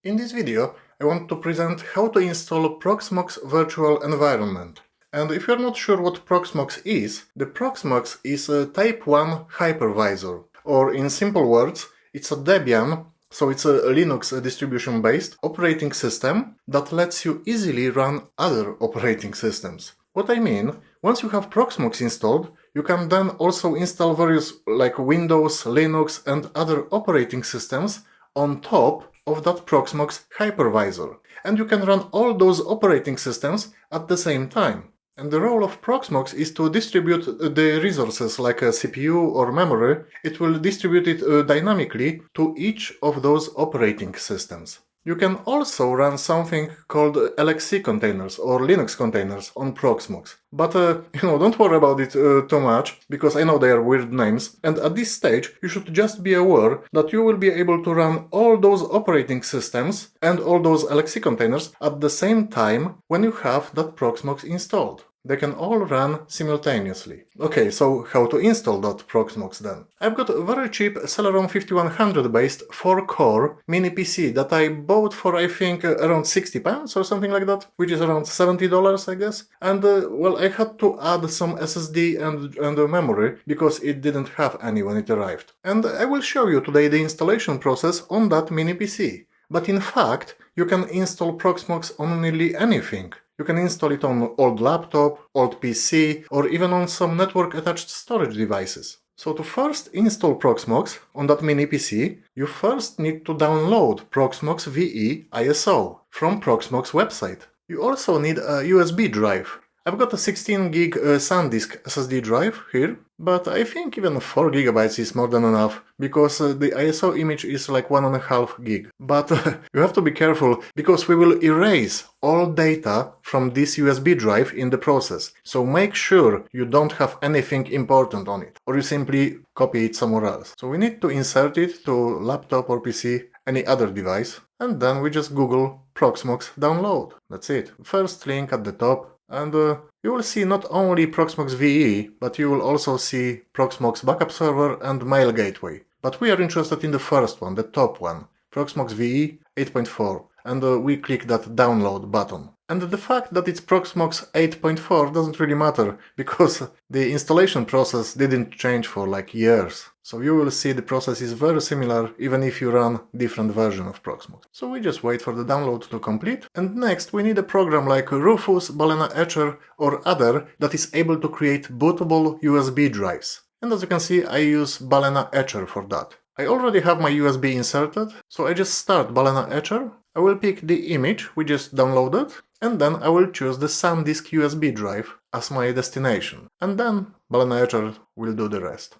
In this video, I want to present how to install Proxmox virtual environment. And if you're not sure what Proxmox is, the Proxmox is a Type 1 hypervisor, or in simple words, it's a Debian, so it's a Linux distribution-based operating system that lets you easily run other operating systems. What I mean, once you have Proxmox installed, you can then also install various like Windows, Linux and other operating systems on top of that Proxmox hypervisor. And you can run all those operating systems at the same time. And the role of Proxmox is to distribute the resources like a CPU or memory. It will distribute it dynamically to each of those operating systems. You can also run something called LXC containers or Linux containers on Proxmox. But don't worry about it too much, because I know they are weird names, and at this stage you should just be aware that you will be able to run all those operating systems and all those LXC containers at the same time when you have that Proxmox installed. They can all run simultaneously. Okay, so how to install that Proxmox then? I've got a very cheap Celeron 5100 based 4-core mini PC that I bought for I think around £60 or something like that, which is around $70 I guess. And well, I had to add some SSD and memory because it didn't have any when it arrived. And I will show you today the installation process on that mini PC. But in fact, you can install Proxmox on nearly anything. You can install it on old laptop, old PC, or even on some network-attached storage devices. So to first install Proxmox on that mini PC, you first need to download Proxmox VE ISO from Proxmox website. You also need a USB drive. I've got a 16 gig SanDisk SSD drive here, but I think even 4 GB is more than enough, because the ISO image is like 1.5 gig. But you have to be careful, because we will erase all data from this USB drive in the process. So make sure you don't have anything important on it, or you simply copy it somewhere else. So we need to insert it to laptop or PC, any other device, and then we just Google Proxmox download. That's it. First link at the top. And you will see not only Proxmox VE, but you will also see Proxmox Backup Server and Mail Gateway. But we are interested in the first one, the top one, Proxmox VE 8.4, and we click that download button. And the fact that it's Proxmox 8.4 doesn't really matter, because the installation process didn't change for like years. So you will see the process is very similar even if you run different version of Proxmox. So we just wait for the download to complete, and next we need a program like Rufus, Balena Etcher or other that is able to create bootable USB drives. And as you can see, I use Balena Etcher for that. I already have my USB inserted, so I just start Balena Etcher. I will pick the image we just downloaded, and then I will choose the SanDisk USB drive as my destination. And then Balena Etcher will do the rest.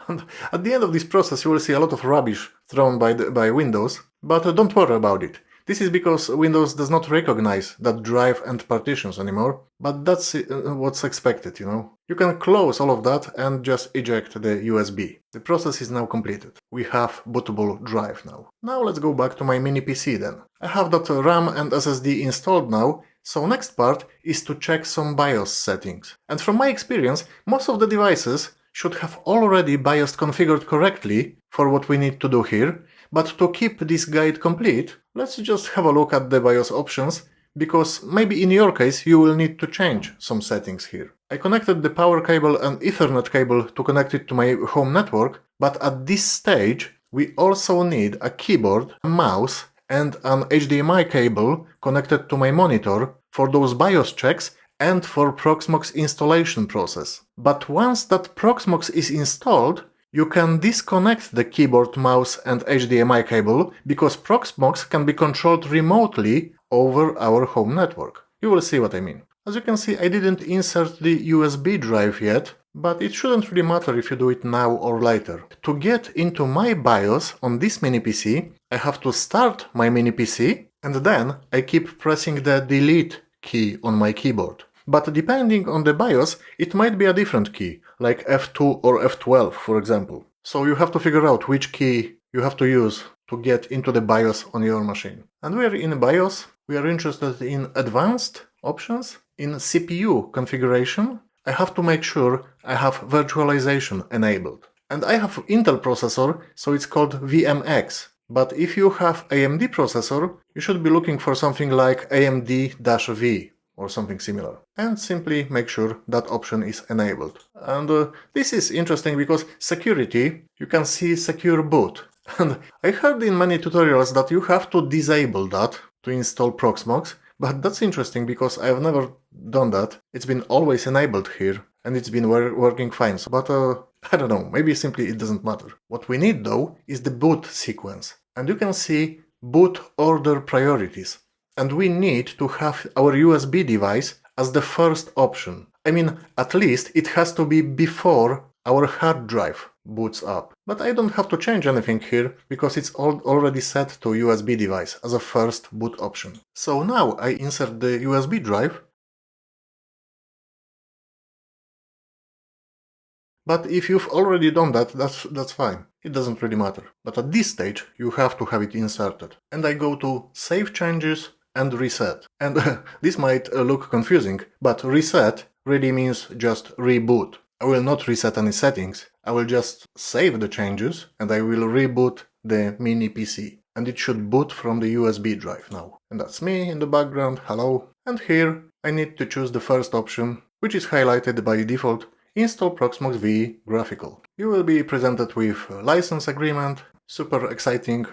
And at the end of this process you will see a lot of rubbish thrown by Windows, but don't worry about it. This is because Windows does not recognize that drive and partitions anymore, but that's what's expected, you know. You can close all of that and just eject the USB. The process is now completed. We have bootable drive now. Now let's go back to my mini PC then. I have that RAM and SSD installed now, so next part is to check some BIOS settings. And from my experience, most of the devices should have already BIOS configured correctly for what we need to do here, but to keep this guide complete, let's just have a look at the BIOS options, because maybe in your case you will need to change some settings here. I connected the power cable and Ethernet cable to connect it to my home network, but at this stage we also need a keyboard, a mouse and an HDMI cable connected to my monitor for those BIOS checks and for Proxmox installation process. But once that Proxmox is installed, you can disconnect the keyboard, mouse and HDMI cable, because Proxmox can be controlled remotely over our home network. You will see what I mean. As you can see, I didn't insert the USB drive yet, but it shouldn't really matter if you do it now or later. To get into my BIOS on this mini PC, I have to start my mini PC, and then I keep pressing the delete key on my keyboard. But depending on the BIOS, it might be a different key, like F2 or F12 for example. So you have to figure out which key you have to use to get into the BIOS on your machine. And we are in BIOS, we are interested in advanced options, in CPU configuration, I have to make sure I have virtualization enabled. And I have Intel processor, so it's called VMX. But if you have AMD processor, you should be looking for something like AMD-V or something similar. And simply make sure that option is enabled. And this is interesting because security, you can see secure boot. And I heard in many tutorials that you have to disable that to install Proxmox, but that's interesting because I've never done that. It's been always enabled here and it's been working fine. But I don't know, maybe simply it doesn't matter. What we need though is the boot sequence. And you can see boot order priorities. And we need to have our USB device as the first option. I mean, at least it has to be before our hard drive boots up. But I don't have to change anything here because it's already set to USB device as a first boot option. So now I insert the USB drive. But if you've already done that, that's fine. It doesn't really matter. But at this stage, you have to have it inserted. And I go to Save Changes and Reset. And this might look confusing, but reset really means just reboot. I will not reset any settings. I will just save the changes and I will reboot the mini PC. And it should boot from the USB drive now. And that's me in the background, hello. And here I need to choose the first option, which is highlighted by default. Install Proxmox V Graphical. You will be presented with a license agreement, super exciting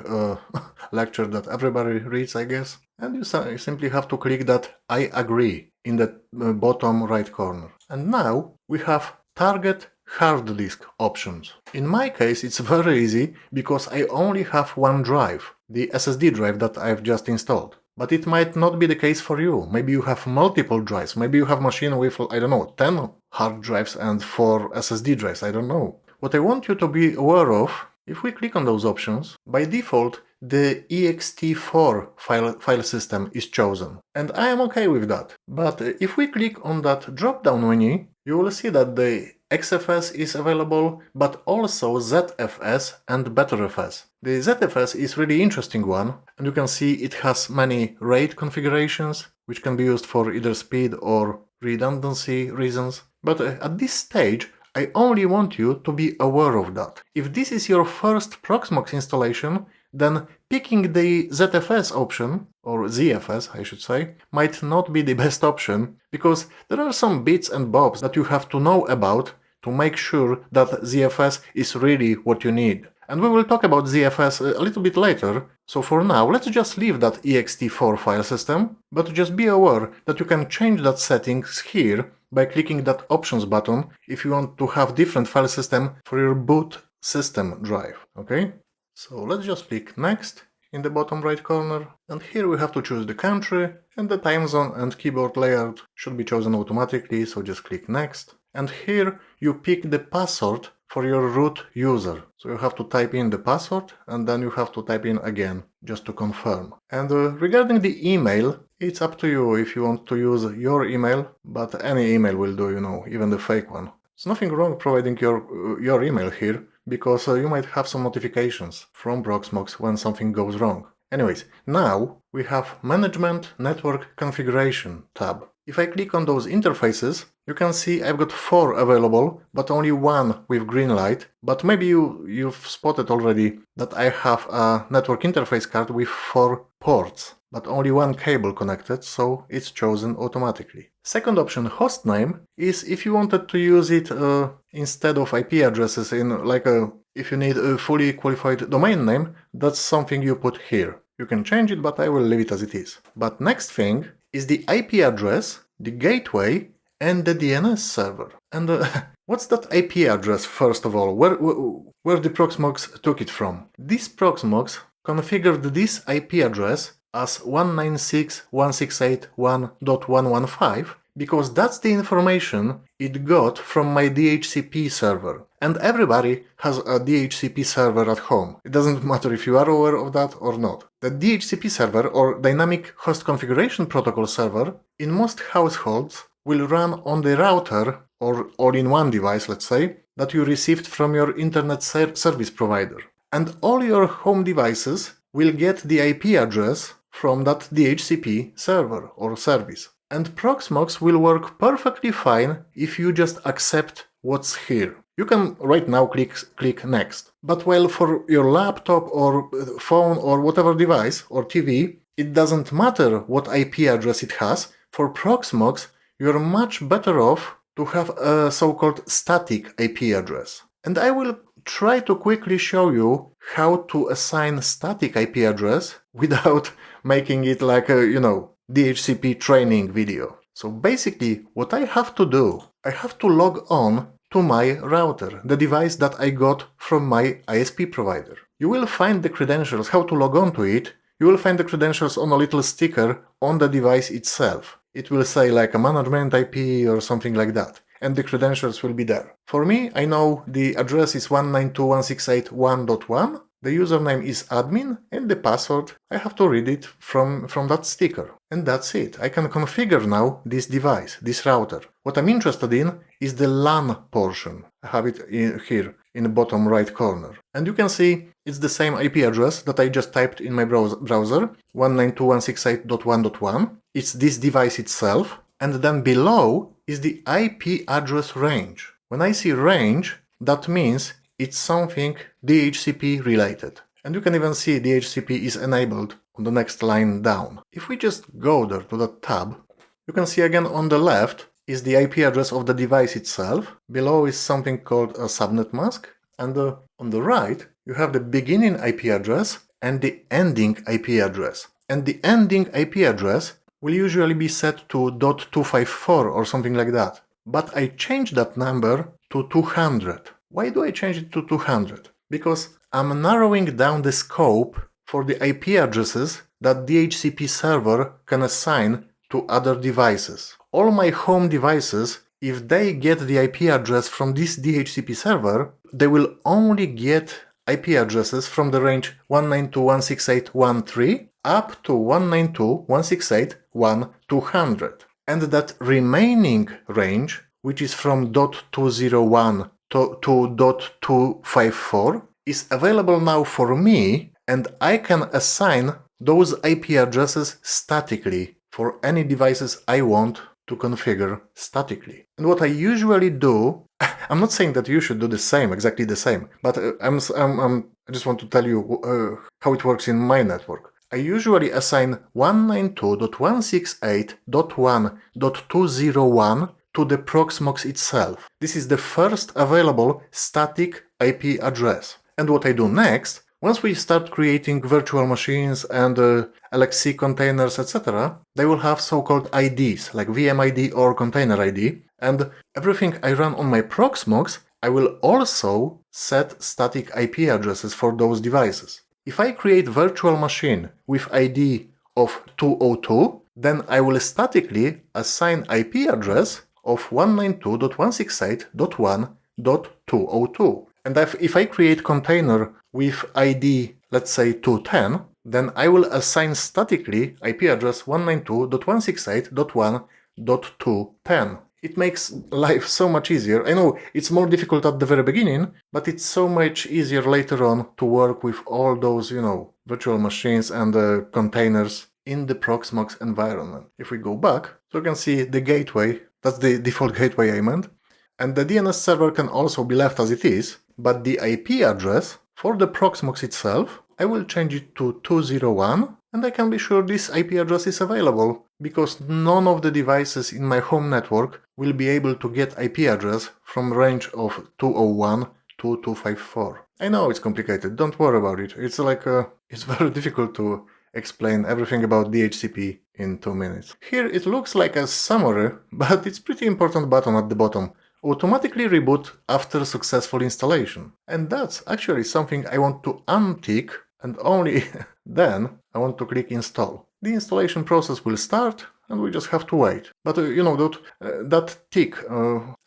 lecture that everybody reads, I guess. And you simply have to click that I agree in the bottom right corner. And now we have target hard disk options. In my case, it's very easy because I only have one drive, the SSD drive that I've just installed. But it might not be the case for you. Maybe you have multiple drives. Maybe you have a machine with, I don't know, 10 hard drives and 4 SSD drives. I don't know. What I want you to be aware of, if we click on those options, by default, the ext4 file system is chosen. And I am okay with that. But if we click on that drop-down menu, you will see that the XFS is available, but also ZFS and BetterFS. The ZFS is really interesting one, and you can see it has many RAID configurations, which can be used for either speed or redundancy reasons. But at this stage, I only want you to be aware of that. If this is your first Proxmox installation, then picking the ZFS option, or ZFS I should say, might not be the best option, because there are some bits and bobs that you have to know about to make sure that ZFS is really what you need. And we will talk about ZFS a little bit later, so for now let's just leave that ext4 file system, but just be aware that you can change that settings here by clicking that options button if you want to have different file system for your boot system drive, okay? So let's just click next in the bottom right corner, and here we have to choose the country, and the time zone and keyboard layout should be chosen automatically, so just click next. And here you pick the password for your root user. So you have to type in the password and then you have to type in again just to confirm. And regarding the email, it's up to you if you want to use your email, but any email will do, you know, even the fake one. There's nothing wrong providing your email here, because you might have some notifications from Proxmox when something goes wrong. Anyways, now we have Management Network Configuration tab. If I click on those interfaces, you can see I've got 4 available, but only 1 with green light. But maybe you've spotted already that I have a network interface card with 4 ports, but only 1 cable connected, so it's chosen automatically. Second option, hostname, is if you wanted to use it instead of IP addresses in if you need a fully qualified domain name, that's something you put here. You can change it, but I will leave it as it is. But next thing is the IP address, the gateway, and the DNS server. And what's that IP address, first of all? Where the Proxmox took it from? This Proxmox configured this IP address as 196.168.1.115 because that's the information it got from my DHCP server. And everybody has a DHCP server at home. It doesn't matter if you are aware of that or not. The DHCP server, or Dynamic Host Configuration Protocol server, in most households will run on the router or all-in-one device, let's say, that you received from your internet service provider. And all your home devices will get the IP address from that DHCP server or service. And Proxmox will work perfectly fine if you just accept what's here. You can right now click next. But while for your laptop or phone or whatever device or TV, it doesn't matter what IP address it has, for Proxmox you're much better off to have a so-called static IP address. And I will try to quickly show you how to assign static IP address without making it like a, DHCP training video. So basically what I have to do, I have to log on to my router, the device that I got from my ISP provider. You will find the credentials, how to log on to it. You will find the credentials on a little sticker on the device itself. It will say like a management IP or something like that, and the credentials will be there. For me, I know the address is 192.168.1.1, the username is admin, and the password, I have to read it from that sticker. And that's it. I can configure now this device, this router. What I'm interested in is the LAN portion. I have it here in the bottom right corner. And you can see it's the same IP address that I just typed in my browser, 192.168.1.1. It's this device itself, and then below is the IP address range. When I see range, that means it's something DHCP related. And you can even see DHCP is enabled on the next line down. If we just go there to that tab, you can see again on the left is the IP address of the device itself. Below is something called a subnet mask. And on the right, you have the beginning IP address and the ending IP address. And the ending IP address will usually be set to .254 or something like that. But I changed that number to 200. Why do I change it to 200? Because I'm narrowing down the scope for the IP addresses that DHCP server can assign to other devices. All my home devices, if they get the IP address from this DHCP server, they will only get IP addresses from the range 192.168.1.3 up to 192.168.1.200. And that remaining range, which is from .201 to 2.254, is available now for me, and I can assign those IP addresses statically for any devices I want to configure statically. And what I usually do, I'm not saying that you should do the same, exactly the same, but I just want to tell you how it works in my network. I usually assign 192.168.1.201 to the Proxmox itself. This is the first available static IP address. And what I do next, once we start creating virtual machines and LXC containers, etc., they will have so-called IDs, like VM ID or container ID. And everything I run on my Proxmox, I will also set static IP addresses for those devices. If I create virtual machine with ID of 202, then I will statically assign IP address of 192.168.1.202. And if I create container with ID, let's say 210, then I will assign statically IP address 192.168.1.210. It makes life so much easier. I know it's more difficult at the very beginning, but it's so much easier later on to work with all those, virtual machines and containers in the Proxmox environment. If we go back, so you can see the gateway, that's the default gateway I meant, and the DNS server can also be left as it is, but the IP address for the Proxmox itself, I will change it to 201, and I can be sure this IP address is available, because none of the devices in my home network will be able to get IP address from range of 201 to 254. I know it's complicated, don't worry about it. It's it's very difficult to explain everything about DHCP in 2 minutes. Here it looks like a summary, but it's pretty important button at the bottom. Automatically reboot after successful installation. And that's actually something I want to untick, and only then I want to click install. The installation process will start, and we just have to wait. But that tick,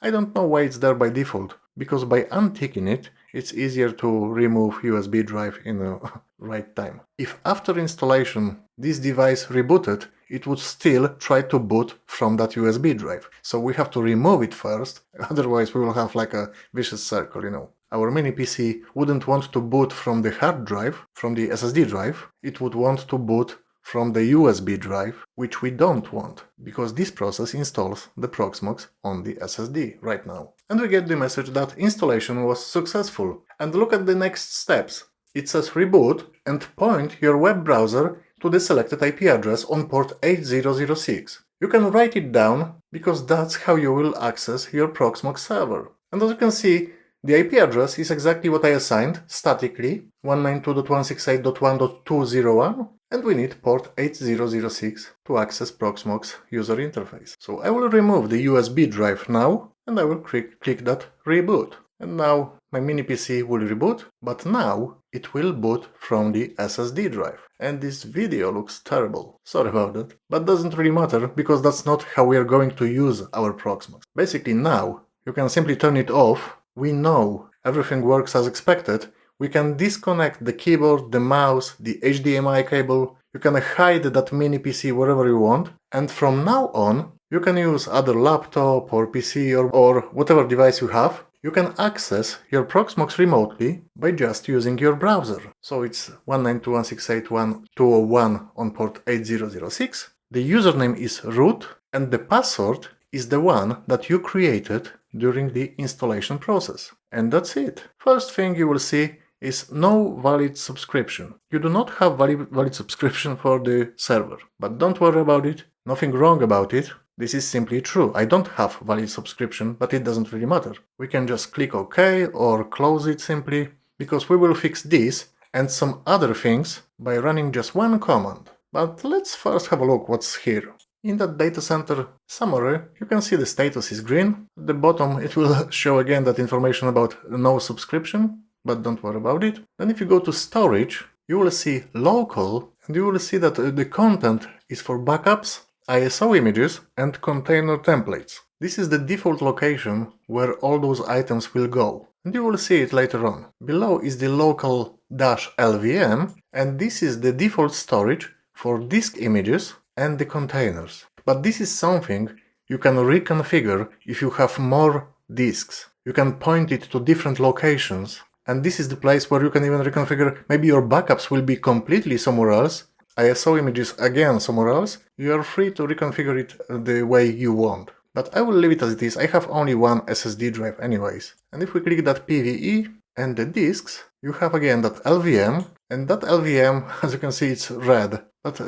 I don't know why it's there by default, because by unticking it, it's easier to remove USB drive in the right time. If after installation this device rebooted, it would still try to boot from that USB drive. So we have to remove it first, otherwise we will have like a vicious circle, Our mini PC wouldn't want to boot from the hard drive, from the SSD drive, it would want to boot from the USB drive, which we don't want, because this process installs the Proxmox on the SSD right now. And we get the message that installation was successful. And look at the next steps. It says reboot and point your web browser to the selected IP address on port 8006. You can write it down, because that's how you will access your Proxmox server. And as you can see, the IP address is exactly what I assigned statically, 192.168.1.201, and we need port 8006 to access Proxmox user interface. So I will remove the USB drive now, and I will click that reboot. And now my mini PC will reboot, but now it will boot from the SSD drive. And this video looks terrible. Sorry about that. But doesn't really matter, because that's not how we are going to use our Proxmox. Basically now, you can simply turn it off. We know everything works as expected. We can disconnect the keyboard, the mouse, the HDMI cable. You can hide that mini PC wherever you want. And from now on, you can use other laptop or PC or whatever device you have. You can access your Proxmox remotely by just using your browser. So it's 192.168.1.201 on port 8006. The username is root, and the password is the one that you created during the installation process. And that's it. First thing you will see is no valid subscription. You do not have valid subscription for the server. But don't worry about it. Nothing wrong about it. This is simply true. I don't have valid subscription, but it doesn't really matter. We can just click OK or close it simply, because we will fix this and some other things by running just one command. But let's first have a look what's here. In that data center summary, you can see the status is green. At the bottom it will show again that information about no subscription, but don't worry about it. Then if you go to storage, you will see local, and you will see that the content is for backups, ISO images and container templates. This is the default location where all those items will go, and you will see it later on. Below is the local -LVM, and this is the default storage for disk images and the containers. But this is something you can reconfigure if you have more disks. You can point it to different locations, and this is the place where you can even reconfigure. Maybe your backups will be completely somewhere else, ISO images again somewhere else. You are free to reconfigure it the way you want. But I will leave it as it is. I have only one SSD drive anyways. And if we click that PVE and the disks, you have again that LVM, and that LVM, as you can see, it's red. But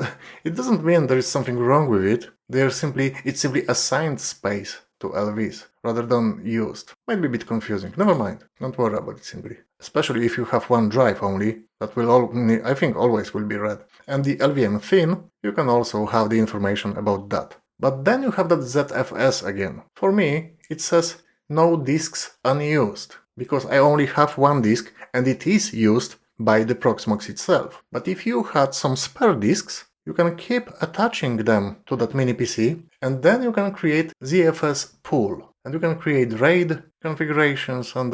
it doesn't mean there is something wrong with it. It's simply assigned space to LVs rather than used. Might be a bit confusing. Never mind. Don't worry about it simply. Especially if you have one drive only, that will I think always will be red. And the LVM thin, you can also have the information about that. But then you have that ZFS again. For me, it says no disks unused, because I only have one disk and it is used by the Proxmox itself. But if you had some spare disks, you can keep attaching them to that mini PC, and then you can create ZFS pool. And you can create RAID configurations and,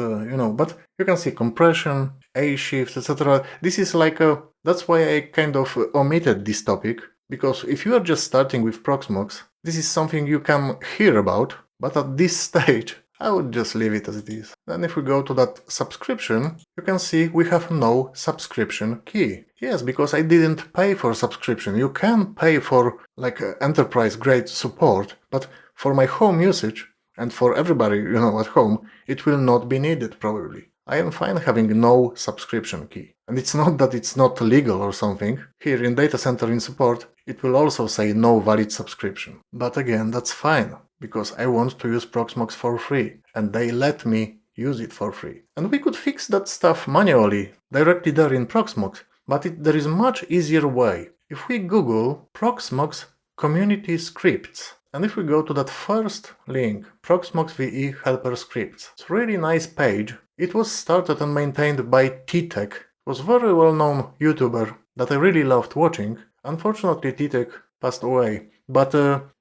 but you can see compression, A-shift, etc. This is like that's why I kind of omitted this topic, because if you are just starting with Proxmox, this is something you can hear about, but at this stage, I would just leave it as it is. Then if we go to that subscription, you can see we have no subscription key. Yes, because I didn't pay for subscription. You can pay for like enterprise grade support, but for my home usage and for everybody, at home, it will not be needed probably. I am fine having no subscription key. And it's not that it's not legal or something. Here in data center in support, it will also say no valid subscription. But again, that's fine, because I want to use Proxmox for free, and they let me use it for free. And we could fix that stuff manually, directly there in Proxmox, but there is a much easier way. If we Google Proxmox community scripts, and if we go to that first link, Proxmox VE helper scripts, it's a really nice page. It was started and maintained by T-Tech. It was a very well-known YouTuber that I really loved watching. Unfortunately, T-Tech passed away, but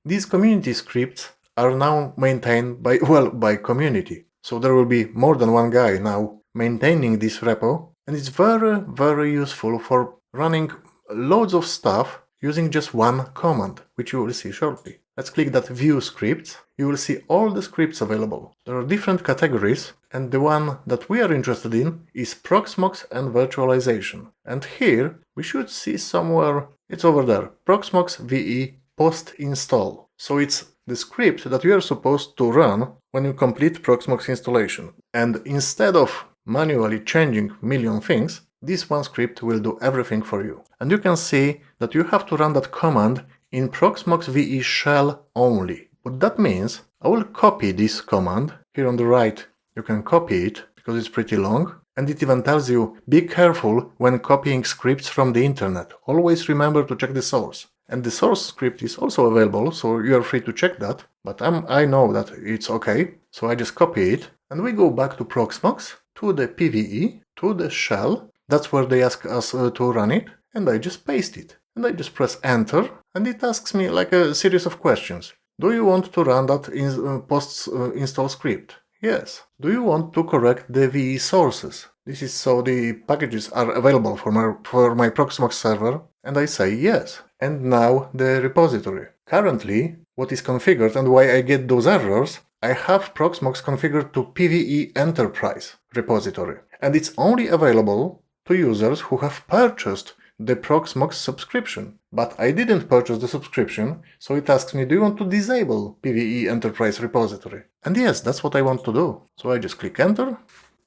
these community scripts are now maintained by community. So there will be more than one guy now maintaining this repo, and it's very, very useful for running loads of stuff using just one command, which you will see shortly. Let's click that View Scripts. You will see all the scripts available. There are different categories, And the one that we are interested in is Proxmox and virtualization. And here we should see somewhere, it's over there, Proxmox VE post install. So it's the script that you are supposed to run when you complete Proxmox installation. And instead of manually changing million things, this one script will do everything for you. And you can see that you have to run that command in Proxmox VE shell only. What that means, I will copy this command. Here on the right, you can copy it because it's pretty long. And it even tells you, be careful when copying scripts from the internet. Always remember to check the source. And the source script is also available, so you are free to check that. But I know that it's okay, so I just copy it. And we go back to Proxmox, to the PVE, to the shell. That's where they ask us to run it. And I just paste it. And I just press enter. And it asks me like a series of questions. Do you want to run that post-install script? Yes. Do you want to correct the VE sources? This is so the packages are available for my Proxmox server, and I say yes. And now the repository. Currently, what is configured and why I get those errors, I have Proxmox configured to PVE Enterprise repository. And it's only available to users who have purchased the Proxmox subscription. But I didn't purchase the subscription, so it asks me, do you want to disable PVE Enterprise repository? And yes, that's what I want to do. So I just click enter,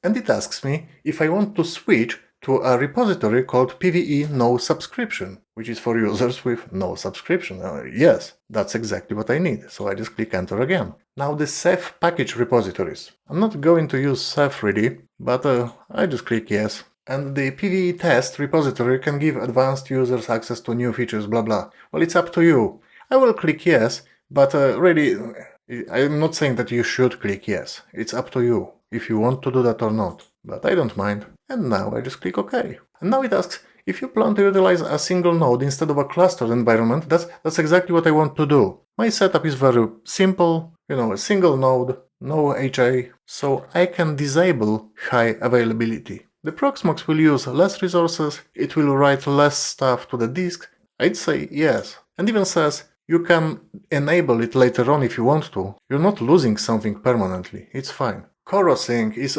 and it asks me if I want to switch to a repository called PVE No Subscription, which is for users with no subscription. Yes, that's exactly what I need. So I just click enter again. Now the Ceph package repositories. I'm not going to use Ceph really, but I just click yes. And the PVE test repository can give advanced users access to new features, blah blah. Well, it's up to you. I will click yes, but really, I'm not saying that you should click yes. It's up to you if you want to do that or not. But I don't mind. And now I just click OK. And now it asks, if you plan to utilize a single node instead of a clustered environment, that's exactly what I want to do. My setup is very simple, a single node, no HA, so I can disable high availability. The Proxmox will use less resources, it will write less stuff to the disk. I'd say yes. And even says you can enable it later on if you want to. You're not losing something permanently, it's fine. Chorusing is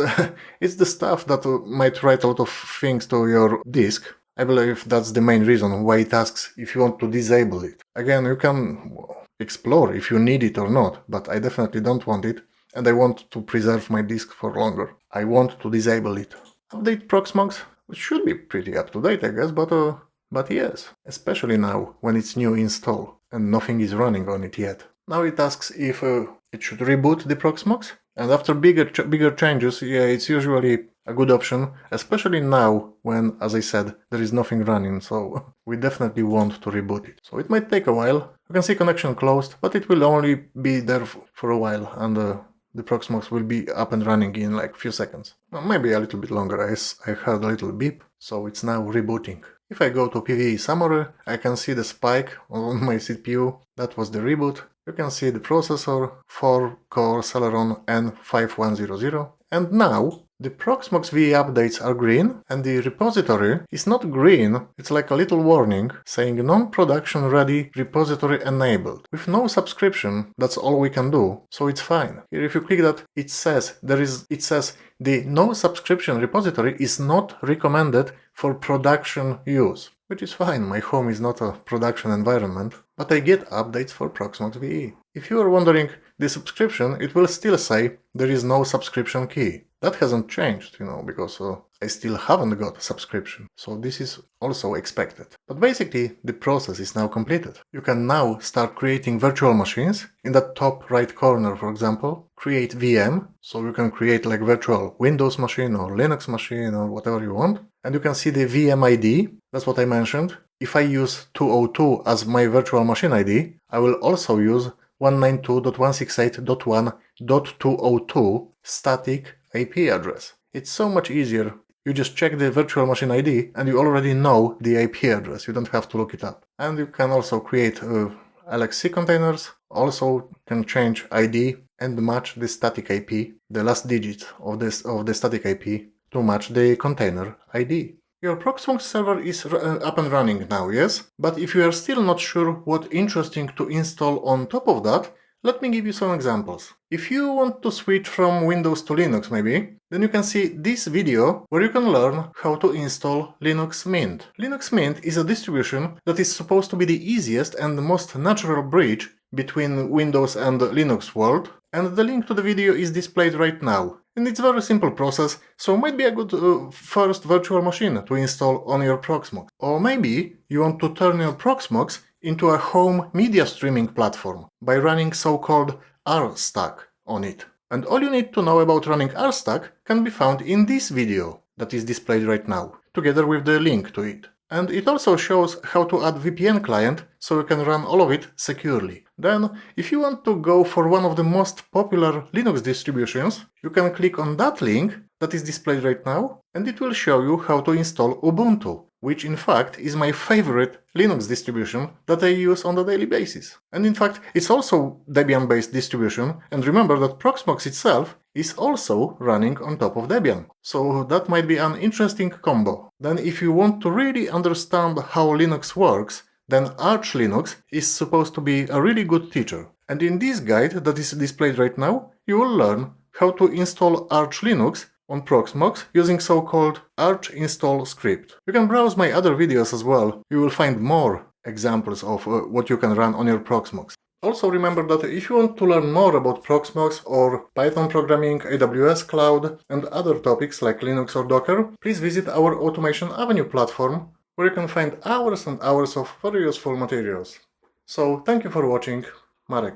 it's the stuff that might write a lot of things to your disk. I believe that's the main reason why it asks if you want to disable it. Again, you can explore if you need it or not, but I definitely don't want it, and I want to preserve my disk for longer. I want to disable it. Update Proxmox, which should be pretty up to date, I guess, but yes, especially now when it's new install and nothing is running on it yet. Now it asks if it should reboot the Proxmox, and after bigger changes, yeah, it's usually a good option, especially now when, as I said, there is nothing running, so we definitely want to reboot it. So it might take a while. You can see connection closed, but it will only be there for a while, and the Proxmox will be up and running in like a few seconds. Well, maybe a little bit longer, I heard a little beep, so it's now rebooting. If I go to PVE summary, I can see the spike on my CPU, that was the reboot. You can see the processor, 4-core Celeron N5100, and now the Proxmox VE updates are green, and the repository is not green, it's like a little warning saying non-production ready repository enabled. With no subscription, that's all we can do, so it's fine. Here if you click that, it says the no subscription repository is not recommended for production use. Which is fine, my home is not a production environment, but I get updates for Proxmox VE. If you are wondering, the subscription, it will still say there is no subscription key. That hasn't changed, because I still haven't got a subscription, so this is also expected. But basically, the process is now completed. You can now start creating virtual machines. In the top right corner, for example, create VM, so you can create like virtual Windows machine or Linux machine or whatever you want. And you can see the VM ID, that's what I mentioned. If I use 202 as my virtual machine ID, I will also use 192.168.1.202 static IP address. It's so much easier. You just check the virtual machine ID and you already know the IP address. You don't have to look it up. And you can also create LXC containers. Also can change ID and match the static IP, the last digit of the static IP to match the container ID. Your Proxmox server is up and running now, yes? But if you are still not sure what interesting to install on top of that, Let me give you some examples. If you want to switch from Windows to Linux maybe, then you can see this video where you can learn how to install Linux Mint. Linux Mint is a distribution that is supposed to be the easiest and the most natural bridge between Windows and the Linux world, and the link to the video is displayed right now. And it's a very simple process, so might be a good first virtual machine to install on your Proxmox. Or maybe you want to turn your Proxmox into a home media streaming platform by running so-called RStack on it. And all you need to know about running RStack can be found in this video that is displayed right now, together with the link to it. And it also shows how to add VPN client so you can run all of it securely. Then, if you want to go for one of the most popular Linux distributions, you can click on that link that is displayed right now, and it will show you how to install Ubuntu, which in fact is my favorite Linux distribution that I use on a daily basis. And in fact, it's also Debian-based distribution, and remember that Proxmox itself is also running on top of Debian. So that might be an interesting combo. Then if you want to really understand how Linux works, then Arch Linux is supposed to be a really good teacher. And in this guide that is displayed right now, you will learn how to install Arch Linux on Proxmox using so-called Arch install script. You can browse my other videos as well. You will find more examples of what you can run on your Proxmox. Also remember that if you want to learn more about Proxmox or Python programming, AWS Cloud, and other topics like Linux or Docker, please visit our Automation Avenue platform, where you can find hours and hours of very useful materials. So thank you for watching. Marek.